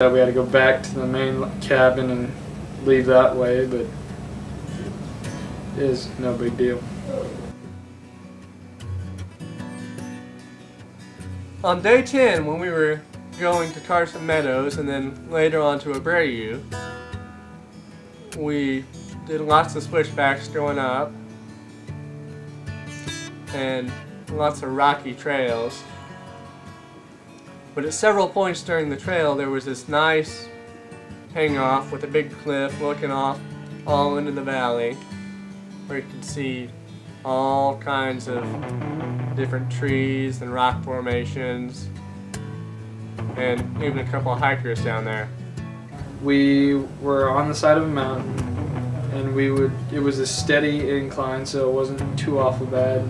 We had to go back to the main cabin and leave that way, but it is no big deal. On day 10, when we were going to Carson Meadows and then later on to Abreu, we did lots of switchbacks going up and lots of rocky trails. But at several points during the trail there was this nice hang-off with a big cliff looking off all into the valley where you could see all kinds of different trees and rock formations and even a couple of hikers down there. We were on the side of a mountain and it was a steady incline, so it wasn't too awful bad.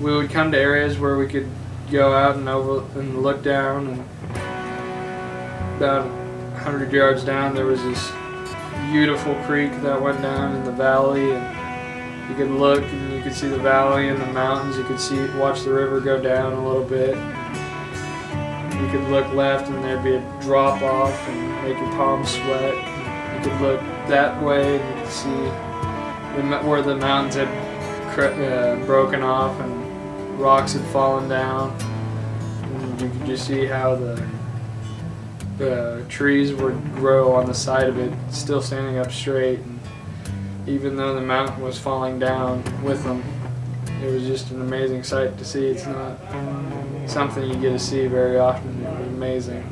We would come to areas where we could go out and look down, and about 100 yards down there was this beautiful creek that went down in the valley, and you could look and you could see the valley and the mountains. You could watch the river go down a little bit. You could look left and there'd be a drop off and make your palms sweat. You could look that way and you could see where the mountains had broken off and rocks had fallen down, and you could just see how the trees would grow on the side of it, still standing up straight. And even though the mountain was falling down with them, it was just an amazing sight to see. It's not something you get to see very often. It was amazing.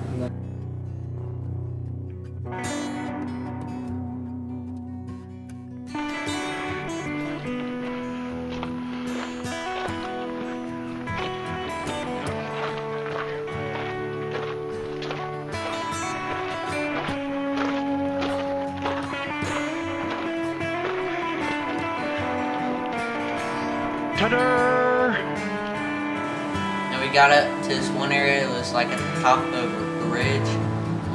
And we got up to this one area. It was like at the top of a ridge.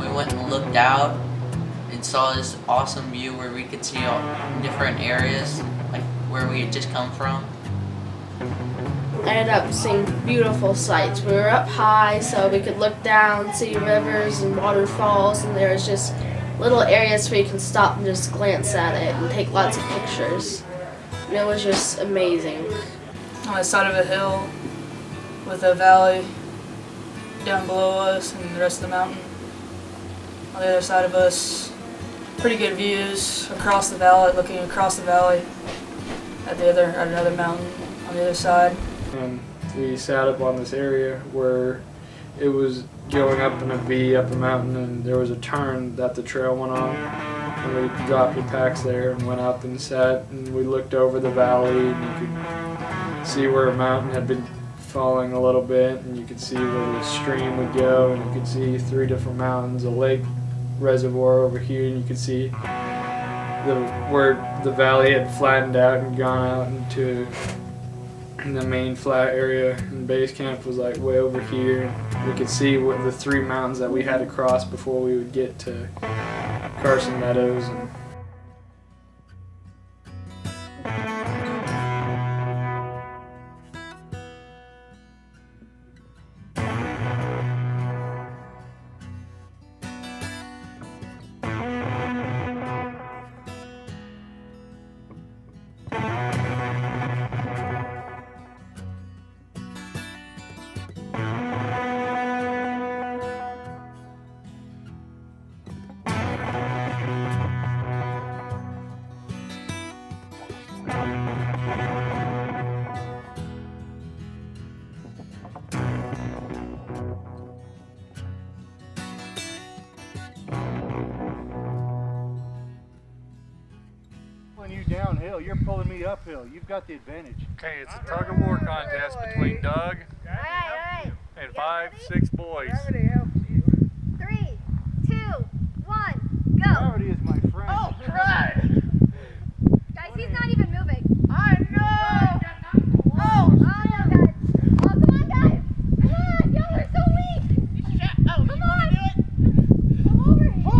We went and looked out and saw this awesome view where we could see all different areas, like where we had just come from. I ended up seeing beautiful sights. We were up high, so we could look down, see rivers and waterfalls, and there was just little areas where you can stop and just glance at it and take lots of pictures. And it was just amazing. On the side of a hill with a valley down below us and the rest of the mountain. On the other side of us, pretty good views across the valley, looking across the valley at another mountain on the other side. And we sat up on this area where it was going up in a V up a mountain, and there was a turn that the trail went on. And we dropped your packs there and went up and sat, and we looked over the valley, and you could see where a mountain had been falling a little bit, and you could see where the stream would go, and you could see 3 different mountains, a lake reservoir over here, and you could see where the valley had flattened out and gone out into the main flat area, and base camp was like way over here. We could see what the 3 mountains that we had to cross before we would get to Carson Meadows. You downhill, you're pulling me uphill. You've got the advantage. Okay, it's a tug of war contest between Doug and 5, 6 boys. 3, 2, 1, go! Gravity is my friend. Oh, right! Guys, he's not even moving. I know! Oh, no, guys. Oh, come on, guys! Come on, y'all are so weak! Come on! Come over here! Oh!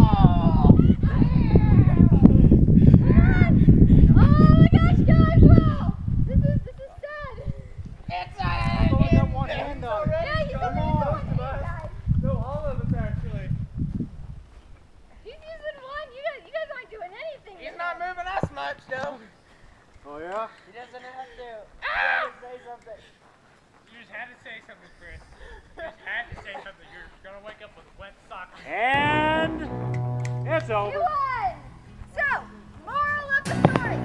Oh my gosh, guys! Wow! This is sad! It's I'm going up one hand though. Yeah, he's over here. Guys. Go hard. much, though. Oh yeah? He doesn't have to. He has to say something. You just had to say something, Chris. You just had to say something. You're gonna wake up with wet socks. And it's You over. won! So, moral of the story.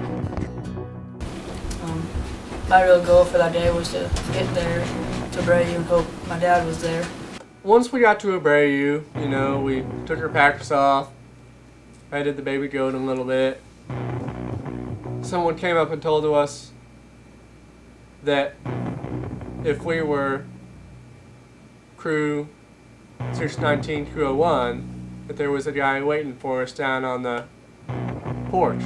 My real goal for that day was to get there to Abreu and hope my dad was there. Once we got to Abreu, you know, we took our packers off, petted the baby goat a little bit. Someone came up and told us that if we were crew 619 crew 01, that there was a guy waiting for us down on the porch.